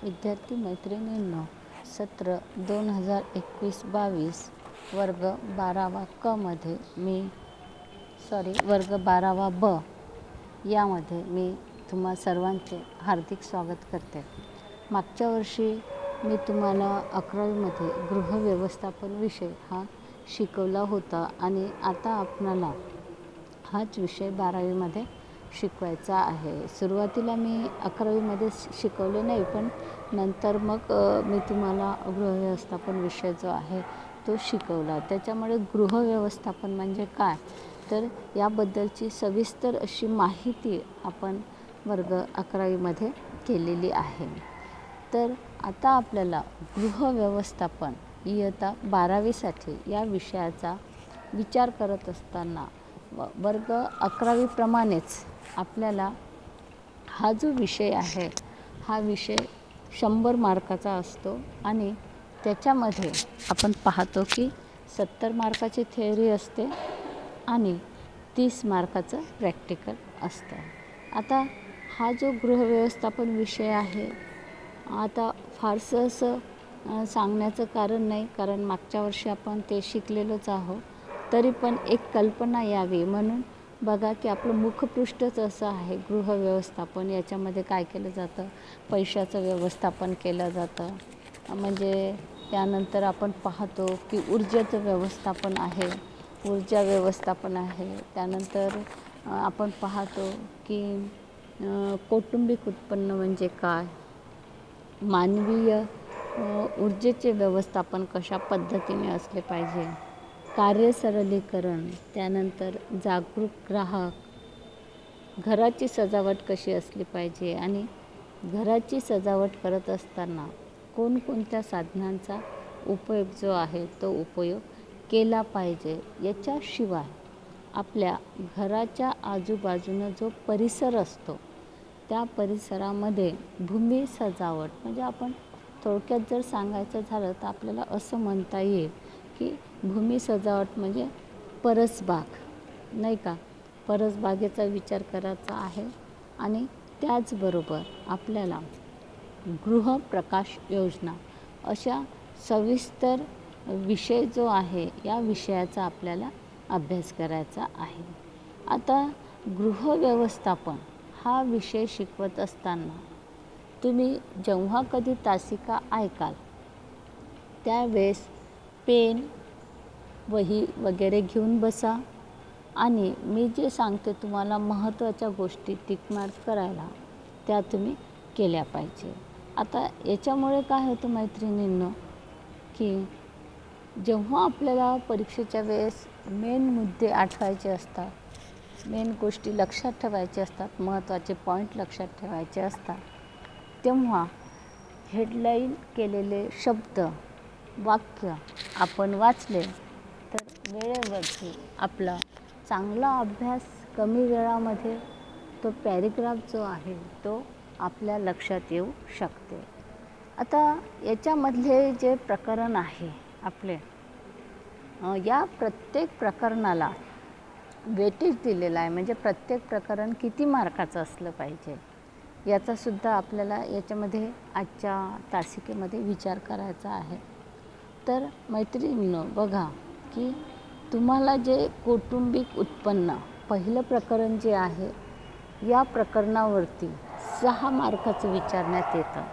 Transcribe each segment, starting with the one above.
विद्यार्थी मैत्रिणींनो, सत्र 2021-22 वर्ग 12वा क मध्ये वर्ग 12वा ब यामध्ये मी तुम्हा सर्वांचे हार्दिक स्वागत करते। मागच्या वर्षी मी तुम्हाला 11वीमध्ये गृहव्यवस्थापन विषय हा शिकवला होता आणि आता आपणाला हाच विषय 12वीमध्ये शिकवायचा आहे। सुरुवातीला मी 11वीमध्ये शिकवले नाही, पण नंतर मग मी तुम्हाला गृहव्यवस्थापन विषय जो आहे तो शिकवला। त्याच्यामुळे गृहव्यवस्थापन म्हणजे काय तर याबद्दलची सविस्तर अशी माहिती आपण वर्ग 11वीमध्ये केलेली आहे। तर आता आपल्याला गृहव्यवस्थापन इयत्ता 12वीसाठी या विषयाचा विचार करत असताना वर्ग 11वीप्रमाणेच आपल्याला हा जो विषय आहे हा विषय 100 मार्काचा असतो आणि त्याच्यामध्ये आपण पाहतो की 70 मार्काची थिअरी असते आणि 30 मार्काचं प्रॅक्टिकल असतं। आता हा जो गृहव्यवस्थापन विषय आहे आता फारसं असं सांगण्याचं कारण नाही, कारण मागच्या वर्षी आपण ते शिकलेलोच आहोत। तरी पण एक कल्पना यावी म्हणून बघा की आपलं मुखपृष्ठच असं आहे गृहव्यवस्थापन। याच्यामध्ये काय केलं जातं, पैशाचं व्यवस्थापन केलं जातं, म्हणजे त्यानंतर आपण पाहतो की ऊर्जेचं व्यवस्थापन आहे, ऊर्जा व्यवस्थापन आहे। त्यानंतर आपण पाहतो की कौटुंबिक उत्पन्न म्हणजे काय, मानवीय ऊर्जेचे व्यवस्थापन कशा पद्धतीने असले पाहिजे, कार्य सरलीकरण, त्यानंतर जागरूक ग्राहक, घराची सजावट कशी असली पाहिजे आणि घराची सजावट करत असताना कोणकोणत्या साधनांचा उपयोग जो आहे तो उपयोग केला पाहिजे। याच्याशिवाय आपल्या घराच्या आजूबाजूनं जो परिसर असतो त्या परिसरामध्ये भूमी सजावट, म्हणजे आपण थोडक्यात जर सांगायचं झालं तर आपल्याला असं म्हणता येईल की भूमी सजावट म्हणजे परसबाग, नाही का, परसबागेचा विचार करायचा आहे। आणि त्याचबरोबर आपल्याला गृहप्रकाश योजना अशा सविस्तर विषय जो आहे या विषयाचा आपल्याला अभ्यास करायचा आहे। आता गृहव्यवस्थापन हा विषय शिकवत असताना तुम्ही जेव्हा कधी तासिका ऐकाल त्यावेळेस पेन वही वगैरे घेऊन बसा आणि मी जे सांगते तुम्हाला महत्त्वाच्या गोष्टी टिक मार्क करायला त्या तुम्ही केल्या पाहिजे। आता याच्यामुळे काय होतं मैत्रिणींनो की जेव्हा आपल्याला परीक्षेच्या वेळेस मेन मुद्दे आठवायचे असतात, मेन गोष्टी लक्षात ठेवायचे असतात, महत्त्वाचे पॉईंट लक्षात ठेवायचे असतात, तेव्हा हेडलाईन केलेले शब्द वाक्य आपण वाचले तर वेळेवरती आपला चांगला अभ्यास कमी वेळामध्ये तो पॅरेग्राफ जो आहे तो आपल्या लक्षात येऊ शकते। आता याच्यामधले जे प्रकरण आहे आपले, या प्रत्येक प्रकरणाला वेटेज दिलेला आहे, म्हणजे प्रत्येक प्रकरण किती मार्काचं असलं पाहिजे याचासुद्धा आपल्याला याच्यामध्ये आजच्या तासिकेमध्ये विचार करायचा आहे। तर मैत्रिणींनो बघा की तुम्हाला जे कौटुंबिक उत्पन्न पहिलं प्रकरण जे आहे या प्रकरणावरती 6 मार्काचं विचारण्यात येतं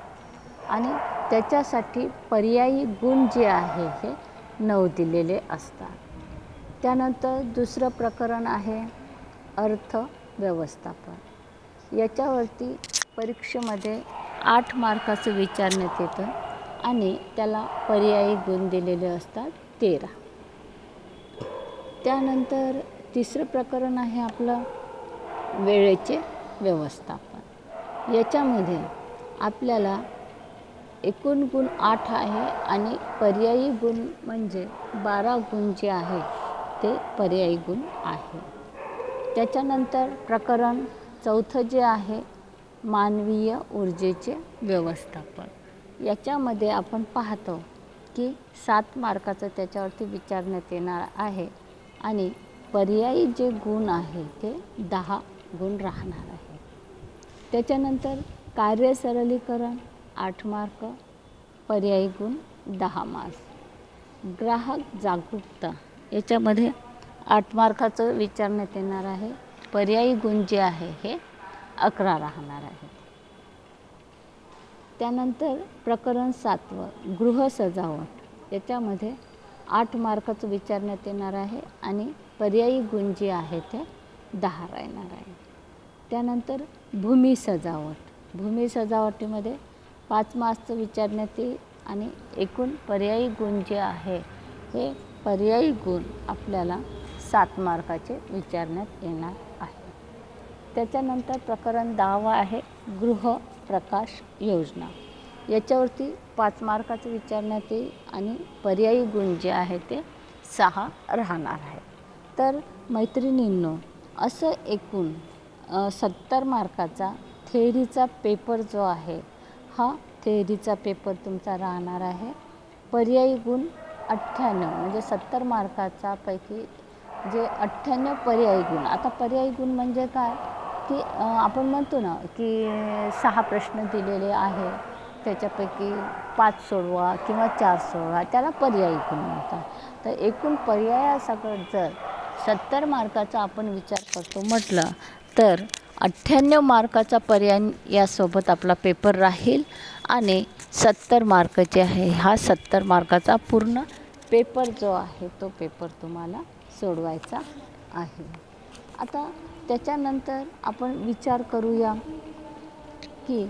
आणि त्याच्यासाठी पर्यायी गुण जे आहे हे 9 दिलेले असतात। त्यानंतर दुसरं प्रकरण आहे अर्थव्यवस्थापन। याच्यावरती परीक्षेमध्ये 8 मार्काचं विचारण्यात येतं आणि त्याला पर्यायी गुण दिलेले असतात 13। त्यानंतर तिसरं प्रकरण आहे आपलं वेळेचे व्यवस्थापन। याच्यामध्ये आपल्याला एकूण गुण 8 आहे आणि पर्यायी गुण म्हणजे 12 गुण जे आहे ते पर्यायी गुण आहे। त्याच्यानंतर प्रकरण चौथं जे आहे मानवीय ऊर्जेचे व्यवस्थापन। याच्यामध्ये आपण पाहतो की 7 मार्काचं त्याच्यावरती विचारण्यात येणार आहे आणि पर्यायी जे गुण आहे ते 10 गुण राहणार आहे। त्याच्यानंतर कार्य सरलीकरण 8 मार्क, पर्यायी गुण 10 मार्क्स. ग्राहक जागरूकता याच्यामध्ये 8 मार्काचं विचारण्यात येणार आहे. पर्यायी गुण जे आहे हे 11 राहणार आहे. त्यानंतर प्रकरण 7 गृह सजावट याच्यामध्ये 8 मार्काचं विचारण्यात येणार आहे आणि पर्यायी गुण जे आहे ते 10 राहणार आहे. त्यानंतर भूमी सजावटीमध्ये 5 मार्क्सचं विचारण्यात येईल आणि एकूण पर्यायी गुण जे आहे हे पर्यायी गुण आपल्याला 7 मार्काचे विचारण्यात येणार आहे. त्याच्यानंतर प्रकरण 10 आहे गृह प्रकाश योजना. याच्यावरती 5 मार्काचं विचारण्यात येईल आणि पर्यायी गुण जे आहे ते 6 राहणार आहे. तर मैत्रिणींनो, असं एकूण 70 मार्काचा थेअरीचा पेपर जो आहे हा थेअरीचा पेपर तुमचा राहणार आहे. पर्यायी गुण 98 म्हणजे 70 मार्काचा पैकी जे 98 पर्यायी गुण. आता पर्यायी गुण म्हणजे काय की आपण म्हणतो ना की 6 प्रश्न दिलेले आहे, त्याच्यापैकी 5 सोडवा किंवा 4 सोडवा, त्याला पर्यायी गुण म्हणतात. तर एकूण पर्यायासकट जर 70 मार्काचा आपण विचार करतो म्हटलं तर 98 मार्काचा पर्याय यासोबत आपला पेपर राहील आणि 70 मार्क जे आहे हा 70 मार्काचा पूर्ण पेपर जो आहे तो पेपर तुम्हाला सोडवायचा आहे. आता त्याच्यानंतर आपण विचार करूया की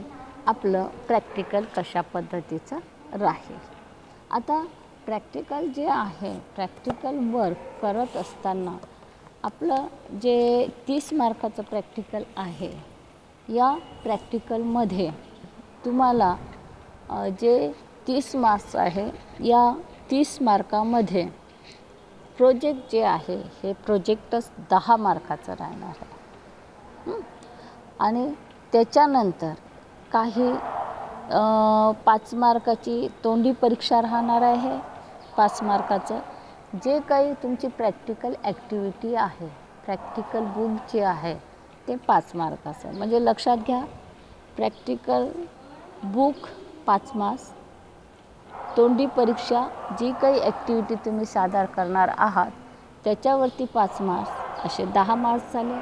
आपलं प्रॅक्टिकल कशा पद्धतीचं राहील. आता प्रॅक्टिकल जे आहे, प्रॅक्टिकल वर्क करत असताना आपलं जे 30 मार्काचं प्रॅक्टिकल आहे, या प्रॅक्टिकलमध्ये तुम्हाला जे 30 मार्क्स आहे या 30 मार्कामध्ये प्रोजेक्ट जे आहे हे प्रोजेक्टच 10 मार्काचं राहणार आहे. आणि त्याच्यानंतर काही 5 मार्काची तोंडी परीक्षा राहणार आहे. 5 मार्काचं जे काही तुमची प्रॅक्टिकल ॲक्टिव्हिटी आहे, प्रॅक्टिकल बुक जे आहे ते 5 मार्काचं. म्हणजे लक्षात घ्या, प्रॅक्टिकल बुक 5 मार्क्स, तोंडी परीक्षा जी काही ॲक्टिव्हिटी तुम्ही सादर करणार आहात त्याच्यावरती 5 मार्क्स, असे 10 मार्क्स झाले.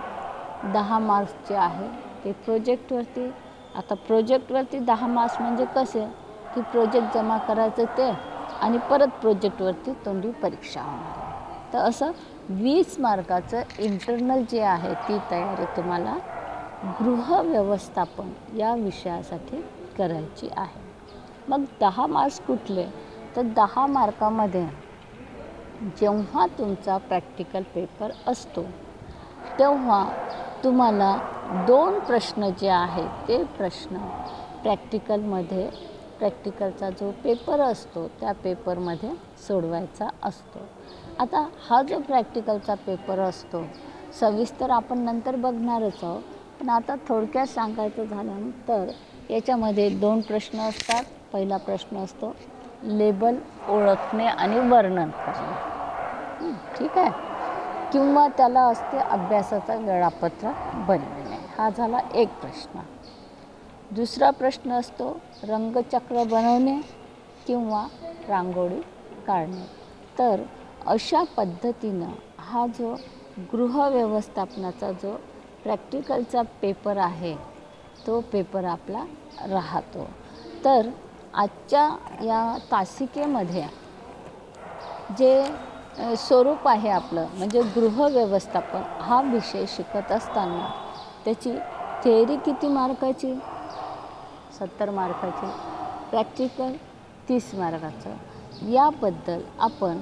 10 मार्क्स जे आहे ते प्रोजेक्टवरती. आता प्रोजेक्टवरती 10 मार्क्स म्हणजे कसे की प्रोजेक्ट जमा करायचं ते आणि परत प्रोजेक्टवरती तोंडी परीक्षा होणार आहे. तर असं 20 मार्काचं इंटरनल जे आहे ती तयारी तुम्हाला गृह व्यवस्थापन या विषयासाठी करायची आहे. मग 10 मार्क्स कुठले तर 10 मार्कामध्ये जेव्हा तुमचा प्रॅक्टिकल पेपर असतो तेव्हा तुम्हाला 2 प्रश्न जे आहेत ते प्रश्न प्रॅक्टिकलचा जो पेपर असतो त्या पेपरमध्ये सोडवायचा असतो. आता हा जो प्रॅक्टिकलचा पेपर असतो सविस्तर आपण नंतर बघणारच आहोत, पण आता थोडक्यात सांगायचं झालं तर याच्यामध्ये 2 प्रश्न असतात. पहिला प्रश्न असतो लेबल ओळखणे आणि वर्णन करणे, ठीक आहे, किंवा त्याला असते अभ्यासाचं वेळापत्रक बनविणे. हा झाला एक प्रश्न. दुसरा प्रश्न असतो रंगचक्र बनवणे किंवा रांगोळी काढणे. तर अशा पद्धतीनं हा जो गृह व्यवस्थापनाचा जो प्रॅक्टिकलचा पेपर आहे तो पेपर आपला राहतो. तर आजच्या या तासिकेमध्ये जे स्वरूप आहे आपलं म्हणजे गृह व्यवस्थापन हा विषय शिकत असताना त्याची थेअरी किती मार्काची, 70 मार्काची, प्रॅक्टिकल 30 मार्काचं, याबद्दल आपण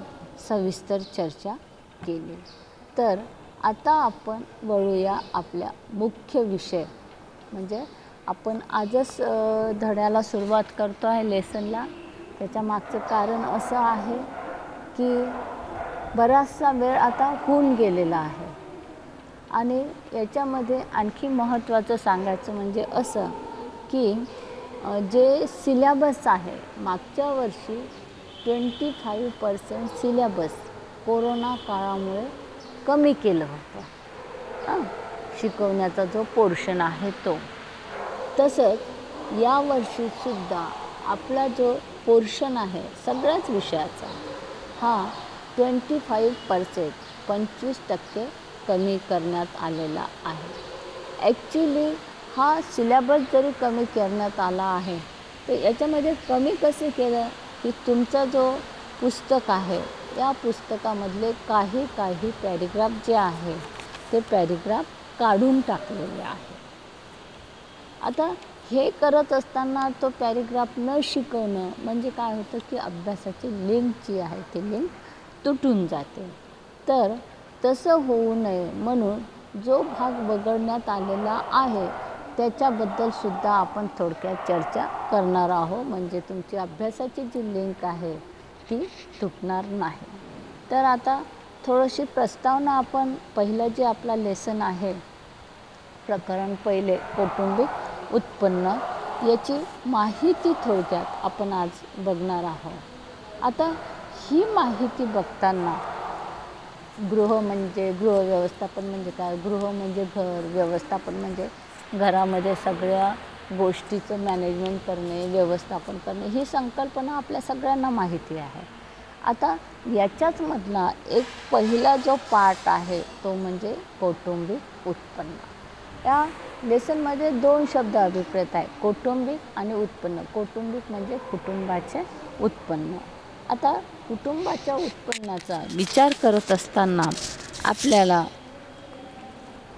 सविस्तर चर्चा केली. तर आता आपण वळूया आपल्या मुख्य विषय म्हणजे आपण आजच धड्याला सुरुवात करतो आहे लेसनला. त्याच्या मागचं कारण असं आहे की बराचसा वेळ आता होऊन गेलेला आहे आणि याच्यामध्ये आणखी महत्त्वाचं सांगायचं म्हणजे असं की जे सिलेबस आहे मागच्या वर्षी 25% सिलेबस कोरोना काळामुळे कमी केलं होतं शिकवण्याचा जो पोर्शन आहे तो. तसंच यावर्षीसुद्धा आपला जो पोर्शन आहे सगळ्याच विषयाचा हा 25% 25% कमी करण्यात आलेला आहे. ॲक्च्युली हा सिलेबस जरी कमी करण्यात आला आहे तर याच्यामध्ये कमी कसे केलं की तुमचा जो पुस्तक आहे या पुस्तकामधले काही पॅरेग्राफ जे आहे ते पॅरेग्राफ काढून टाकलेले आहे. आता हे करत असताना तो पॅरेग्राफ न शिकवणं म्हणजे काय होतं की अभ्यासाची लिंक जी आहे ती लिंक तुटून जाते. तर तसं होऊ नये म्हणून जो भाग वगळण्यात आलेला आहे त्याच्याबद्दलसुद्धा आपण थोडक्यात चर्चा करणार आहोत, म्हणजे तुमची अभ्यासाची जी लिंक आहे ती तुटणार नाही. तर आता थोडीशी प्रस्तावना आपण पहिलं जे आपला लेसन आहे प्रकरण पहिले कौटुंबिक उत्पन्न याची माहिती थोडक्यात आपण आज बघणार आहोत. आता ही माहिती बघताना गृह म्हणजे गृह व्यवस्थापन म्हणजे काय, गृह म्हणजे घर, व्यवस्थापन म्हणजे घरामध्ये सगळ्या गोष्टीचं मॅनेजमेंट करणे, व्यवस्थापन करणे ही संकल्पना आपल्या सगळ्यांना माहिती आहे. आता याच्याच मधला एक पहिला जो पार्ट आहे तो म्हणजे कौटुंबिक उत्पन्न. या लेसनमध्ये 2 शब्द अभिप्रेत आहे, कौटुंबिक आणि उत्पन्न. कौटुंबिक म्हणजे कुटुंबाचे उत्पन्न. आता कुटुंबाच्या उत्पन्नाचा विचार करत असताना आपल्याला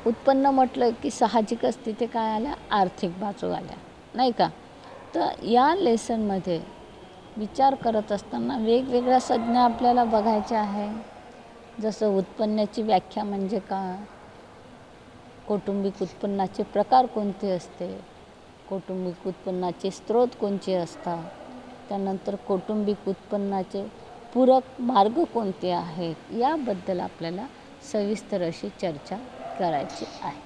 उत्पन्न म्हटलं की साहजिकच तिथे काय आल्या, आर्थिक बाजू आल्या नाही का. तर या लेसनमध्ये विचार करत असताना वेगवेगळ्या संज्ञा आपल्याला बघायच्या आहे. जसं उत्पन्नाची व्याख्या म्हणजे काय, कौटुंबिक उत्पन्नाचे प्रकार कोणते असते, कौटुंबिक उत्पन्नाचे स्रोत कोणते असतात, त्यानंतर कौटुंबिक उत्पन्नाचे पूरक मार्ग कोणते आहेत याबद्दल आपल्याला सविस्तर अशी चर्चा करायची आहे.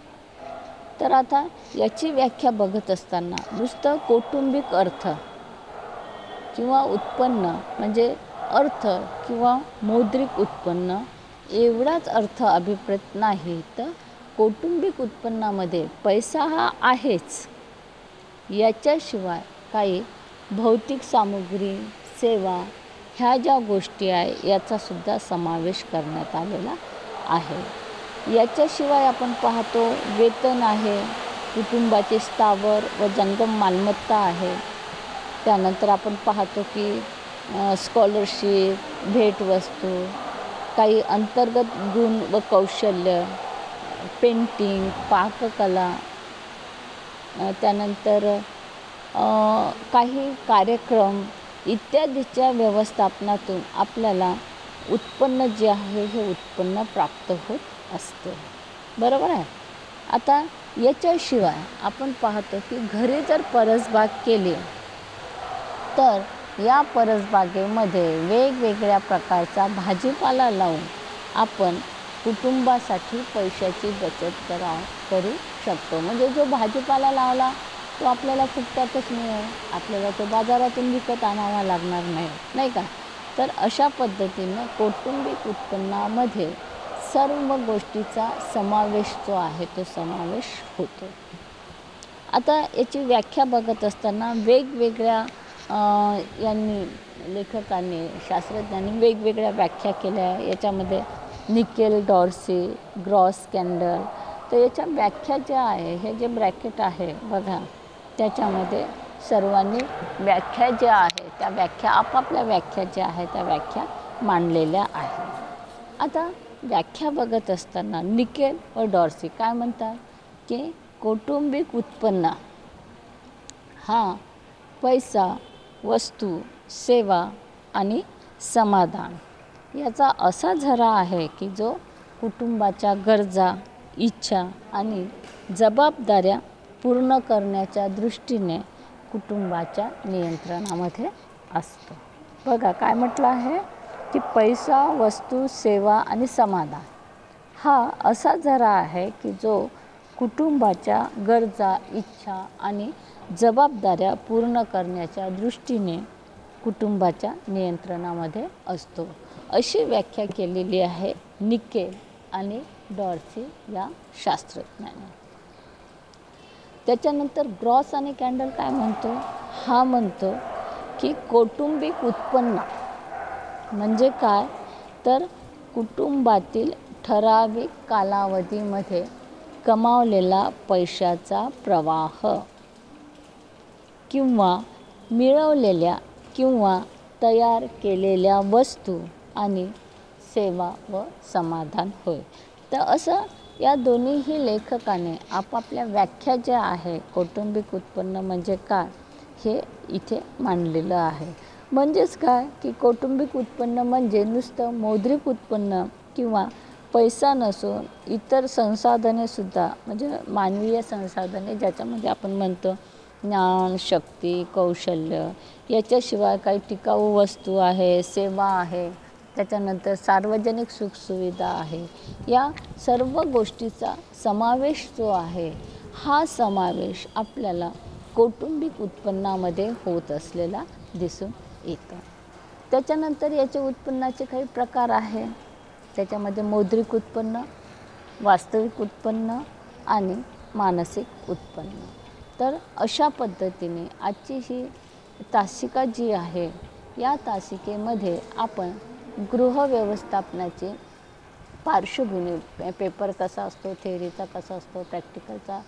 तर आता याची व्याख्या बघत असताना नुसतं कौटुंबिक अर्थ किंवा उत्पन्न म्हणजे अर्थ किंवा मौद्रिक उत्पन्न एवढाच अर्थ अभिप्रेत नाही, तर कौटुंबिक उत्पन्नामध्ये पैसा हा आहेच, याच्याशिवाय काही भौतिक सामुग्री, सेवा ह्या ज्या गोष्टी आहे याचासुद्धा समावेश करण्यात आलेला आहे. याच्याशिवाय आपण पाहतो वेतन आहे, कुटुंबाचे स्थावर व जंगम मालमत्ता आहे. त्यानंतर आपण पाहतो की स्कॉलरशिप, भेटवस्तू, काही अंतर्गत गुण व कौशल्य, पेंटिंग, पाककला, त्यानंतर काही कार्यक्रम इत्यादीच्या व्यवस्थापनातून आपल्याला उत्पन्न जे आहे हे उत्पन्न प्राप्त होत असते. बरोबर आहे. आता याच्याशिवाय आपण पाहतो की घरी जर परसबाग केली तर या परसबागेमध्ये वेगवेगळ्या प्रकारचा भाजीपाला लावून आपण कुटुंबासाठी पैशाची बचत करू शकतो. म्हणजे जो भाजीपाला लावला तो आपल्याला फुकटातच मिळेल, आपल्याला तो बाजारातून विकत आणावा लागणार नाही, नाही का. तर अशा पद्धतीनं कौटुंबिक उत्पन्नामध्ये सर्व गोष्टीचा समावेश जो आहे तो समावेश होतो. आता याची व्याख्या बघत असताना वेगवेगळ्या लेखकांनी, शास्त्रज्ञांनी वेगवेगळ्या व्याख्या केल्या. याच्यामध्ये निकेल, डॉर्सी, ग्रॉस, कॅन्डल. तर याच्या व्याख्या ज्या आहे, हे जे ब्रॅकेट आहे बघा, त्याच्यामध्ये सर्वांनी व्याख्या ज्या आहे त्या व्याख्या आपापल्या व्याख्या ज्या आहेत त्या व्याख्या मांडलेल्या आहेत. आता व्याख्या बघत असताना निकेल व डॉर्सी काय म्हणतात की कौटुंबिक उत्पन्न हा पैसा, वस्तू, सेवा आणि समाधान याचा असा झरा आहे की जो कुटुंबाच्या गरजा, इच्छा आणि जबाबदाऱ्या पूर्ण करण्याच्या दृष्टीने कुटुंबाच्या नियंत्रणामध्ये असतो. बघा काय म्हटलं आहे की पैसा, वस्तू, सेवा आणि समाधान हा असा झरा आहे की जो कुटुंबाच्या गरजा, इच्छा आणि जबाबदाऱ्या पूर्ण करण्याच्या दृष्टीने कुटुंबाच्या नियंत्रणामध्ये असतो. अशी व्याख्या केलेली आहे निकेल आणि डॉर्सी या शास्त्रज्ञांनी. त्याच्यानंतर ग्रॉस आणि कॅन्डल काय म्हणतो? हा म्हणतो की कौटुंबिक उत्पन्न म्हणजे काय, तर कुटुंबातील ठराविक कालावधीमध्ये कमावलेला पैशाचा प्रवाह किंवा मिळवलेल्या किंवा तयार केलेल्या वस्तू आणि सेवा व समाधान होय. तर असं या दोन्हीही लेखकाने आपापल्या व्याख्या ज्या आहे कौटुंबिक उत्पन्न म्हणजे काय हे इथे मांडलेलं आहे. म्हणजेच काय की कौटुंबिक उत्पन्न म्हणजे नुसतं मौद्रिक उत्पन्न किंवा पैसा नसून इतर संसाधनेसुद्धा, म्हणजे मानवीय संसाधने ज्याच्यामध्ये आपण म्हणतो ज्ञान, शक्ती, कौशल्य, याच्याशिवाय काही टिकाऊ वस्तू आहे, सेवा आहे, त्याच्यानंतर सार्वजनिक सुखसुविधा आहे, या सर्व गोष्टीचा समावेश जो आहे हा समावेश आपल्याला कौटुंबिक उत्पन्नामध्ये होत असलेला दिसून येतो. त्याच्यानंतर याचे उत्पन्नाचे काही प्रकार आहे. त्याच्यामध्ये मौद्रिक उत्पन्न, वास्तविक उत्पन्न आणि मानसिक उत्पन्न. तर अशा पद्धतीने आजची ही तासिका जी आहे या तासिकेमध्ये आपण गृहव्यवस्थापनाची पार्श्वभूमी, पेपर कसा असतो, थेअरीचा कसा असतो, प्रॅक्टिकलचा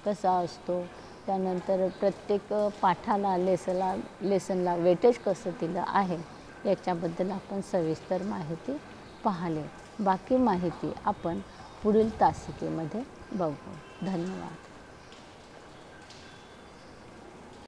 कसा असतो, त्यानंतर प्रत्येक पाठाला लेसनला वेटेज कसं दिलं आहे याच्याबद्दल आपण सविस्तर माहिती पाहिली. बाकी माहिती आपण पुढील तासिकेमध्ये बघू. धन्यवाद.